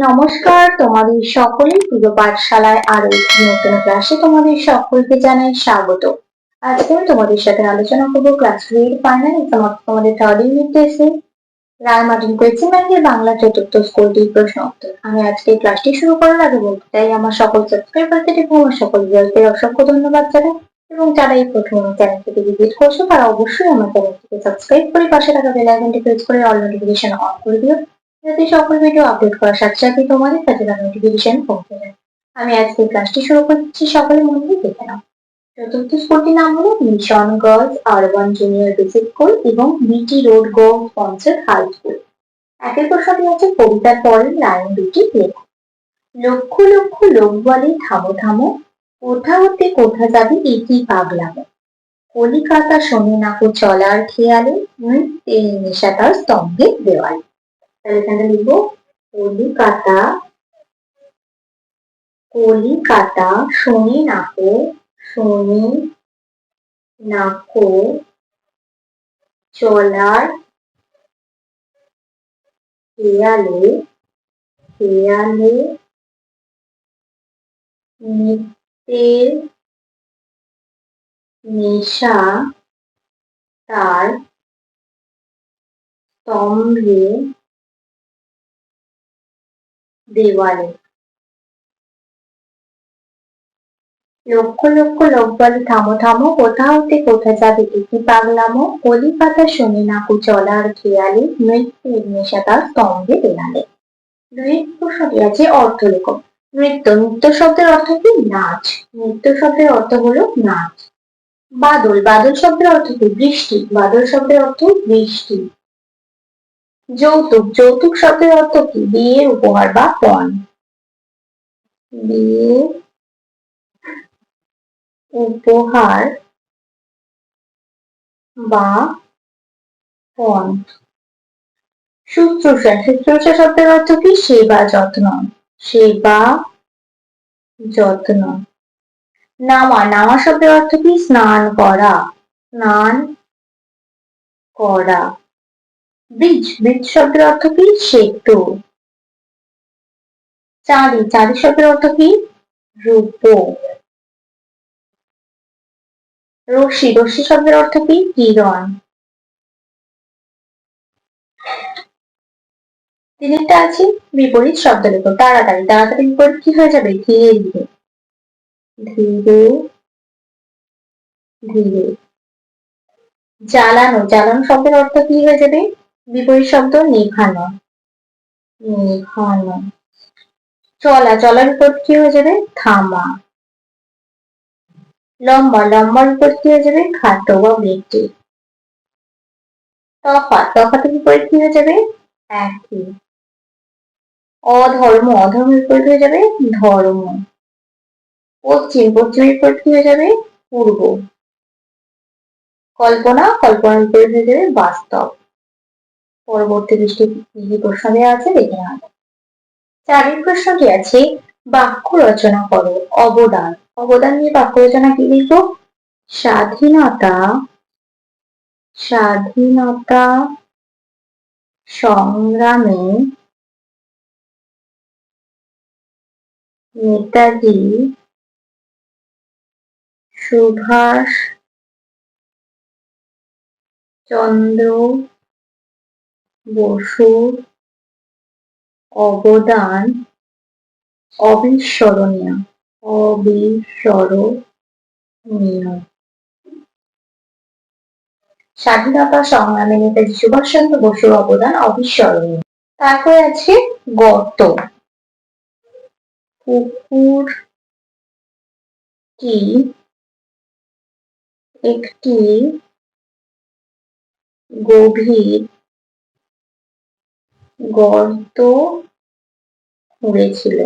নমস্কার, তোমাদের সকলের প্রিয় পাঠশালায় আরো একটি নতুন ক্লাসে তোমাদের সকলকে জানাই স্বাগত। আজকে আমি তোমাদের সাথে আলোচনা করবো ক্লাস 3 এর ফাইনাল এক্সাম তোমাদের থার্ড ইউনিট টেস্টে রায় মার্টিন কোয়েশ্চেন ব্যাংকের বাংলা চতুর্থ স্কুলটি প্রশ্ন উত্তর। আমি আজকে ক্লাসটি শুরু করার আগে বলতে চাই আমার সকল সাবস্ক্রাইবারদের এবং আমার সকল ভিউয়ারদের অসংখ্য ধন্যবাদ জানাই, এবং যারা এই প্রথম চ্যানেলটিকে ভিজিট করছো তারা অবশ্যই আমার চ্যানেলটিকে সাবস্ক্রাইব করে পাশে থাকা বেল আইকনটি প্রেস করে অল নোটিফিকেশন অন করে দিও, যাতে সকল ভিডিও আপলোড করার সাথে সাথে তোমাদের কাছে তার নোটিফিকেশন পৌঁছে যায়। আমি আজকে ক্লাসটি শুরু করছি, সকলে মন দিয়ে দেখে নাও। চতুর্থ স্কুলটির নাম হলো mission girls urban junior basic school এবং BT road girls sponsored high school. একের প্রশ্নটি হচ্ছে কবিতার পরের লাইন দুটি লেখো। লক্ষ লক্ষ লোক বলে থামো থামো, কোথা হতে কোথা যাবে এটি পাগলামো, কলিকাতা শোনে নাকো চলার খেয়ালে, নৃত্যের নেশাটার স্তম্ভের দেওয়ালে। তাহলে এখানে লিখবো কলিকাতা কলিকাতা শোনে নাকো চলার খেয়ালে নৃত্যের নেশা তার স্তম্ভে দেওয়ালে। লক্ষ লক্ষ লোক বলে থামো থামো, কোথা হতে কোথা যাবে এটি পাগলামো, কলিকাতা শোনে নাকো চলার খেয়ালে, নৃত্যের নেশা তার স্তম্ভে দেওয়ালে। প্রশ্নটি আছে অর্থ লেখো। নৃত্য শব্দের অর্থ কি? নাচ। নৃত্য শব্দের অর্থ হলো নাচ। বাদল শব্দের অর্থ কি? বৃষ্টি। বাদল শব্দের অর্থ বৃষ্টি। যৌতুক শব্দের অর্থ কি? বিয়ের উপহার বা পণ। বিয়ের উপহার বা পণ। শুশ্রূষা শব্দের অর্থ কি? সেবা যত্ন। নামা শব্দের অর্থ কি? স্নান করা। ব্রিজ শব্দের অর্থ কি? সেতু। চাঁদি শব্দের অর্থ কি? রূপো। রশ্মি শব্দের অর্থ কি? কিরণ। তিনটা আছে বিপরীত শব্দ লেখো। তাড়াতাড়ি বিপরীত কি হয়ে যাবে? ধীরে ধীরে। জ্বালানো শব্দের অর্থ কি হয়ে যাবে? বিপরীত শব্দ নেভানো। চলার বিপরীত কি হয়ে যাবে? থামা। লম্বার বিপরীত কি হয়ে যাবে? খাটো বা বেটে। তফাতের বিপরীত কি হয়ে যাবে? একই। অধর্মের বিপরীত হয়ে যাবে? ধর্ম। পশ্চিমের বিপরীত কি হয়ে যাবে? পূর্ব। কল্পনার বিপরীত হয়ে যাবে? বাস্তব। পরবর্তী দৃষ্টি প্রশ্ন দেওয়া আছে, দেখে নেওয়া যাবে। চারের প্রশ্নটি আছে বাক্য রচনা করো। অবদান নিয়ে বাক্য রচনা কি লিখবো? স্বাধীনতা সংগ্রামে নেতাজি সুভাষ চন্দ্র বসুর অবদান অবিস্মরণীয়। স্বাধীনতা সংগ্রামে নেতাজি সুভাষচন্দ্র বসুর অবদান অবিস্মরণীয়। তারপর আছে গর্ত। পুকুরটি একটি গভীর গর্ত খুঁড়েছিল।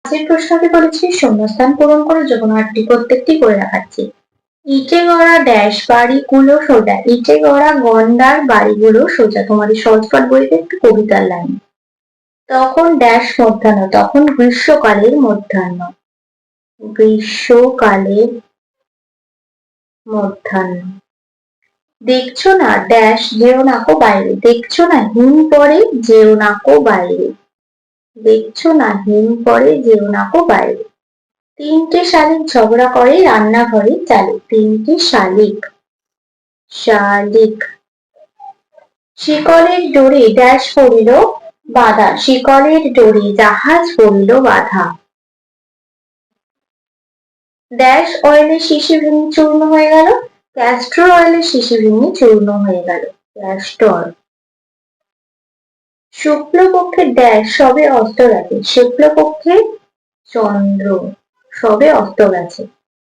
আজকের প্রশ্নটি বলেছি শূন্যস্থান পূরণ করে যমুনাটি প্রত্যেকটি করে রাখাচ্ছি। ইটে গড়া ড্যাশ বাড়িগুলো সোজা, ইটে গড়া গন্ডার বাড়িগুলো সোজা। তোমাদের সহজপাঠ বইতে একটু কবিতার লাইন। তখন ড্যাশ মধ্যাহ্ন, তখন গ্রীষ্মকালের মধ্যাহ্ন। দেখছো না ড্যাশ যেও নাকো বাইরে, দেখছো না হিম পরে যেও নাকো বাইরে, দেখছো না হিম পরে যেও নাকো বাইরে। তিনটে শালিক ঝগড়া করে রান্নাঘরে চালে, তিনটে শালিক, শালিক। শিকলের ডোরে ড্যাশ পড়িল বাধা, শিকলের ডোরে জাহাজ পড়িল বাধা। ড্যাশ অয়েলের শিশি ভেঙে চূর্ণ হয়ে গেল, ক্যাস্টর অয়েলের শিশি ভেঙে চূর্ণ হয়ে গেল, ক্যাস্টর। শুক্লপক্ষের ড্যাশ সবে অস্ত গেছে, শুক্লপক্ষের চন্দ্র সবে অস্ত গেছে।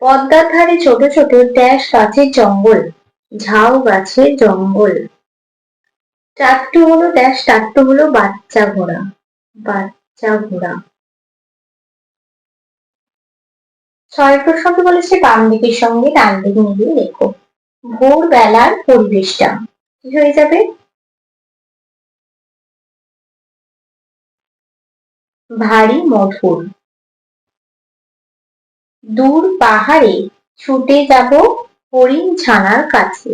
পদ্মার ধারে ছোট ছোট ড্যাশ গাছের জঙ্গল, ঝাউ গাছের জঙ্গল। টাট্টু হলো ড্যাশ, টাট্টু হলো বাচ্চা ঘোড়া, বাচ্চা ঘোড়া। ৬ প্রশ্নটি বলেছে বাম দিকের সঙ্গে ডান দিক মিলিয়ে লেখো। ভোরবেলার পরিবেশটা কি হয়ে যাবে? ভারী মধুর। দূর পাহাড়ে ছুটে যাব হরিণ ছানার কাছে।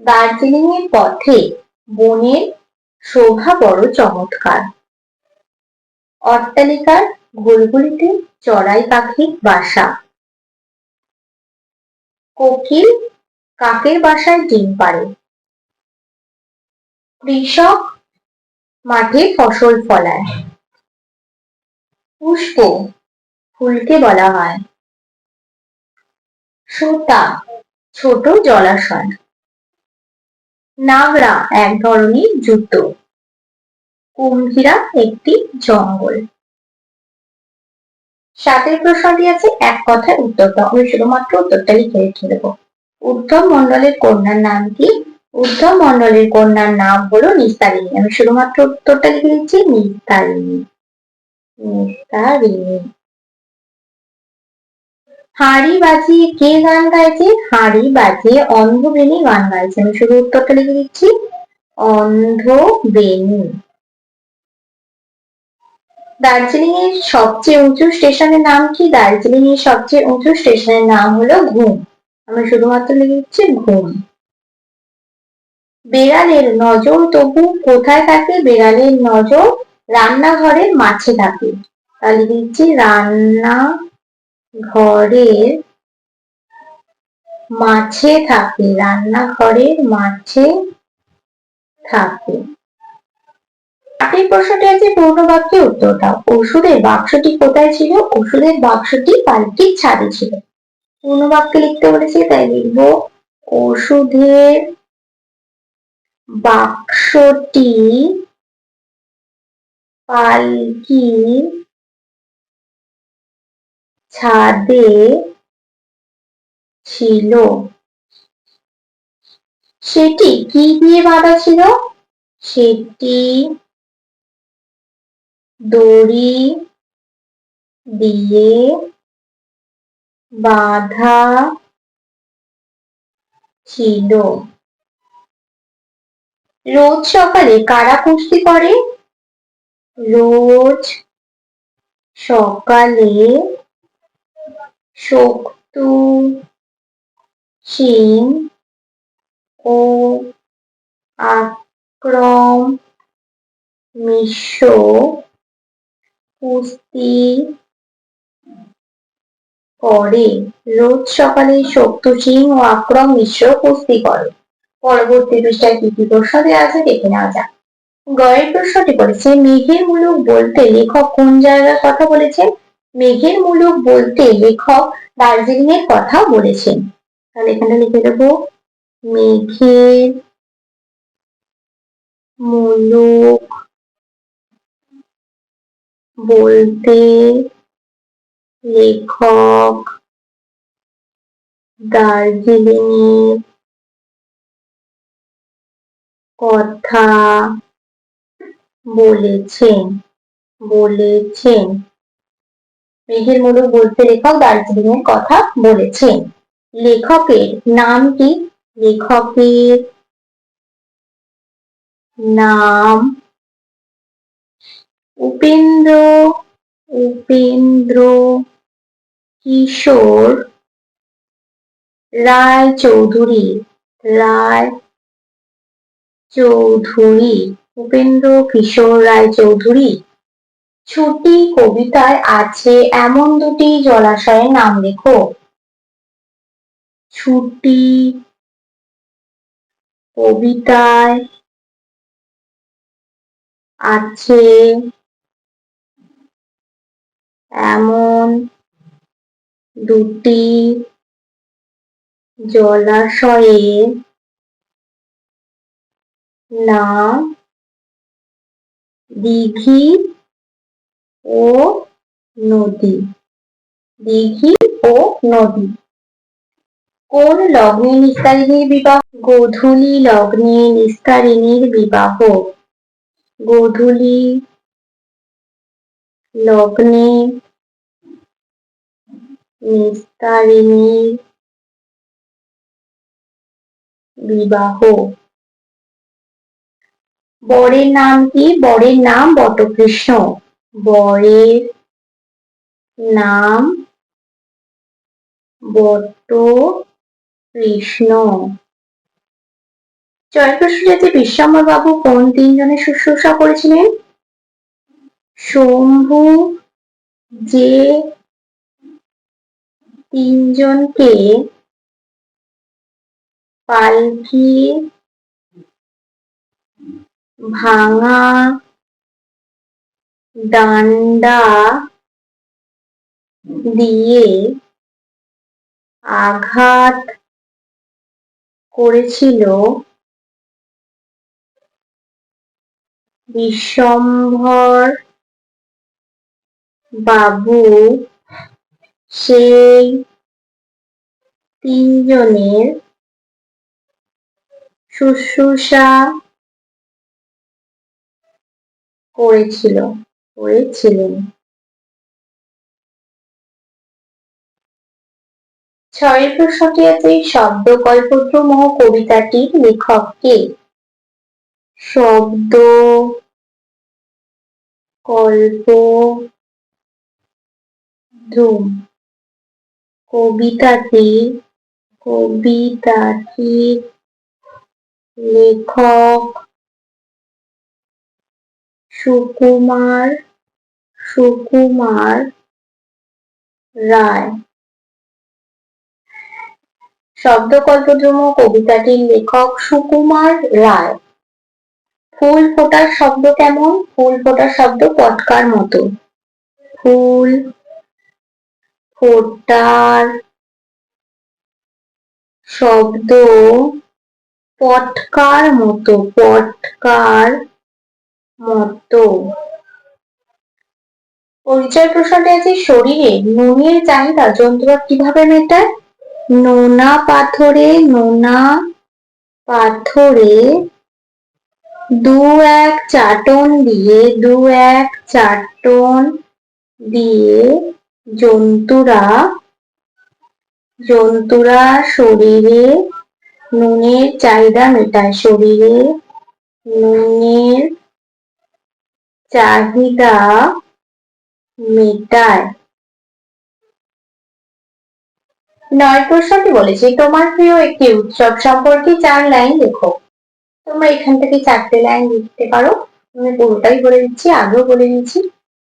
দার্জিলিং এর পথে বনের শোভা বড় চমৎকার। অট্টালিকার ঘুলঘুলিতে চড়াই পাখির বাসা। কোকিল কাকের বাসায় ডিম পাড়ে। কৃষক মাঠে ফসল ফলায়। পুষ্প ফুলকে বলা হয়। সুতা ছোট জলাশয়। নাগরা এক ধরনের জুতো। কুম্ভীরা একটি জঙ্গল। ৭ প্রশ্নটি আছে এক কথায় উত্তর দাও। আমি শুধুমাত্র উত্তরটা লিখে রেখে দেবো। উদ্ধব মন্ডলের কন্যার নাম কি? উদ্ধব মন্ডলের কন্যার নাম হলো নিস্তারিণী। আমি শুধুমাত্র উত্তরটা লিখে দিচ্ছি নিস্তারিণী, নিস্তারিণী। হাঁড়ি বাজিয়ে কে গান গাইছে? হাঁড়ি বাজিয়ে অন্ধবেণী গান গাইছে। আমি শুধু উত্তরটা লিখে দিচ্ছি অন্ধবেণী। দার্জিলিং এর সবচেয়ে উঁচু স্টেশনের নাম কি? দার্জিলিং এর সবচেয়ে উঁচু স্টেশনের নাম হলো ঘুম। আমি শুধুমাত্র লিখে দিচ্ছি ঘুম। বেড়ালের নজর তবু কোথায় থাকে? বেড়ালের নজর রান্নাঘরের মাছে থাকে। তাহলে দিচ্ছি রান্নাঘরের মাছে থাকে, রান্নাঘরের মাছে থাকে। ৮ প্রশ্নটি আছে পূর্ণ বাক্যে উত্তর দাও। ওষুধের বাক্সটি কোথায় ছিল? ওষুধের বাক্সটি পালকির ছাদে ছিল। পূর্ণ বাক্যে লিখতে বলেছি তাই লিখবো ওষুধের বাক্সটি পালকির ছাদে ছিল। সেটি কি দিয়ে বাঁধা ছিল? সেটি দড়ি দিয়ে বাঁধা ছিল। রোজ সকালে কারা কুস্তি করে? রোজ সকালে শক্তু সিং ও আক্রম মিশ্র কুস্তি করে। রোজ সকালে শক্তু সিং ও আক্রম মিশ্র কুস্তি করে। পরবর্তী পৃষ্ঠায় কি কি প্রশ্ন দেওয়া আছে দেখে নেওয়া যাক। গয়ের প্রশ্নটি বলেছে মেঘের মুলুক বলতে লেখক কোন জায়গার কথা বলেছেন? মেঘের মুলুক বলতে লেখক দার্জিলিং এর কথা বলেছেন। তাহলে এখানে লিখে দেবো মেঘের মুলুক বলতে লেখক দার্জিলিং এর কথা বলেছেন। মেঘের মুলুক বলতে লেখক দার্জিলিং এর কথা বলেছেন। লেখকের নাম কি? লেখকের নাম উপেন্দ্র কিশোর রায় চৌধুরী। রায় চৌধুরী, উপেন্দ্র কিশোর রায় চৌধুরী। ছুটি কবিতায় আছে এমন দুটি জলাশয়ের নাম লেখো। ছুটি কবিতায় আছে এমন দুটি জলাশয়ের নাম দিঘি ও নদী। দিঘি ও নদী। কোন লগ্নে নিস্তারিণীর বিবাহ? গোধূলি লগ্নে নিস্তারিণীর বিবাহ। গোধূলি লগ্নে নিস্তারিণীর বিবাহ। বরের নাম কি? বরের নাম বটকৃষ্ণ। বরের নাম বটকৃষ্ণ। জয়প্রসূজাতে বিশ্বাম্বর বাবু কোন তিনজনের শুশ্রূষা করেছিলেন? শম্ভু যে তিনজনকে পালকি ভাঙা ডান্ডা দিয়ে আঘাত করেছিল বিশ্বম্ভর বাবু সেই তিনজনের শুশ্রূষা করেছিলেন। 6 প্রশ্নটি আছে শব্দ কল্পদ্রুম কবিতাটির লেখক কে? শব্দ কল্পদ্রুম কবিতাটির লেখক সুকুমার রায়। শব্দকল্পদ্রুম কবিতাটির লেখক সুকুমার রায়। ফুল ফোটার শব্দ কেমন? ফুল ফোটার শব্দ পটকার মতো। ফুল ফোটার শব্দ পটকার মতো। পরিচয় প্রশ্নটি আছে শরীরে নুনের চাহিদা জন্তুরা কিভাবে মেটায়? নোনা পাথরে দু এক চাটন দিয়ে জন্তুরা শরীরে নুনের চাহিদা মেটায়। শরীরে নুনের চাহিদা মেটায়। 9 প্রশ্নটি বলেছে তোমার প্রিয় একটি উৎসব সম্পর্কে 4 লাইন লেখো। তোমরা এখান থেকে 4টে লাইন লিখতে পারো। আমি পুরোটাই বলে দিচ্ছি, আগেও বলে দিচ্ছি।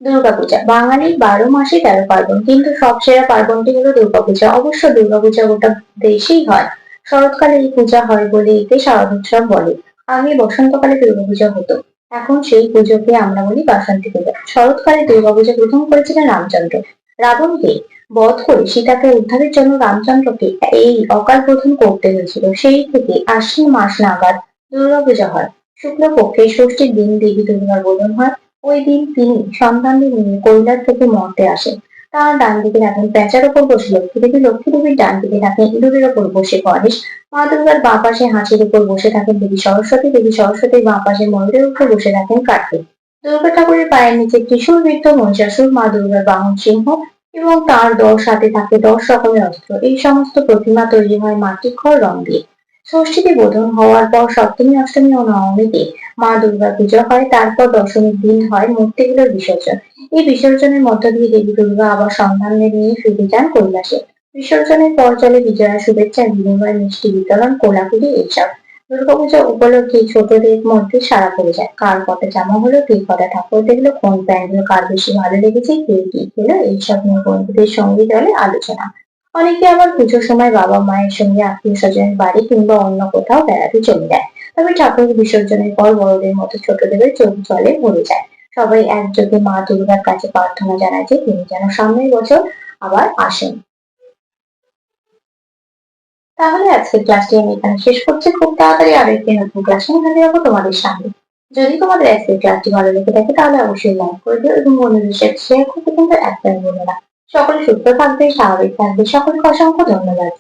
দুর্গাপূজা বাঙালির 12 মাসে 13 পার্বণ, কিন্তু সবসেরা পার্বণটি হলো দুর্গাপূজা। অবশ্য দুর্গাপূজা গোটা দেশেই হয়। শরৎকালে এই পূজা হয় বলে একে শারদোৎসব বলে। আগে বসন্তকালে দুর্গাপূজা হতো, এখন সেই পুজোকে আমরা বলি বাসন্তী পূজা। শরৎকালে দুর্গাপূজা প্রথম করেছিলেন রামচন্দ্র। রাবণকে বধ করে সীতাকে উদ্ধারের জন্য রামচন্দ্রকে এই অকাল বোধন করতে হয়েছিল। সেই থেকে আশ্বিন মাস নাগাদ দুর্গাপূজা হয়। শুক্লপক্ষের ষষ্ঠীর দিন দেবী দুর্গার বোধন হয়। ওই দিন তিনি সন্তানদের নিয়ে কৈলাস থেকে মর্তে আসেন। তার ডান দিকে থাকেন পেঁচার উপর বসে লক্ষ্মী দেবী, লক্ষ্মী দেবীর ডান দিকে থাকেন ইঁদুরের উপর বসে গণেশ। মা দুর্গার বাঁ পাশে হাঁসের উপর বসে থাকেন দেবী সরস্বতী, দেবী সরস্বতীর বাঁ পাশে ময়ূরের উপর বসে থাকেন কার্তিক। দুর্গা ঠাকুরের পায়ের নিচে ত্রিশূল বৃত্ত মহিষাসুর, মা দুর্গার বাহন সিংহ এবং তার 10 হাতে থাকে 10 রকমের অস্ত্র। এই সমস্ত প্রতিমা তৈরি হয় মাটির খড় রং দিয়ে। ষষ্ঠীতে বোধন হওয়ার পর সপ্তমী, অষ্টমী ও নবমীতে মা দুর্গার পুজো হয়। তারপর দশমীর দিন হয় মূর্তিগুলোর বিসর্জন। এই বিসর্জনের মধ্য দিয়ে দেবী দুর্গা আবার সন্তানদের নিয়ে ফিরে যান কৈলাসে। বিসর্জনের পর চলে বিজয়া, শুভেচ্ছা বিনিময়, মিষ্টি বিতরণ, কোলাকুলি এইসব। দুর্গাপূজা উপলক্ষে ছোটদের মধ্যে সাড়া পড়ে যায়, কার কটা জামা হলো, কে কটা ঠাকুর দেখলো, কোন প্যান্ডেল কার বেশি ভালো লেগেছে, কে কি খেলো, এইসব নিয়ে বন্ধুদের সঙ্গে চলে আলোচনা। অনেকে আবার পুজোর সময় বাবা মায়ের সঙ্গে আত্মীয় স্বজনের বাড়ি কিংবা অন্য কোথাও বেড়াতে চলে যায়। তবে ঠাকুর বিসর্জনের পর বড়দের মতো ছোটদেরও চোখ জলে ভরে যায়। সবাই একযোগে মা দুর্গার কাছে প্রার্থনা জানায় যে তিনি যেন সামনের বছর আবার আসেন। তাহলে আজকের ক্লাসটি আমি এখানে শেষ করছি। খুব তাড়াতাড়ি আরো একটি নতুন ক্লাস নিয়ে হাজির হবো তোমাদের সামনে। যদি তোমাদের আজকের ক্লাসটি ভালো লেগে থাকে তাহলে অবশ্যই লাইক করে দিও এবং বন্ধুদের সাথে শেয়ার করতে কিন্তু একদম ভুলো না। সকলে সুস্থ থাকবে, স্বাভাবিক থাকবে। সকলকে অসংখ্য ধন্যবাদ।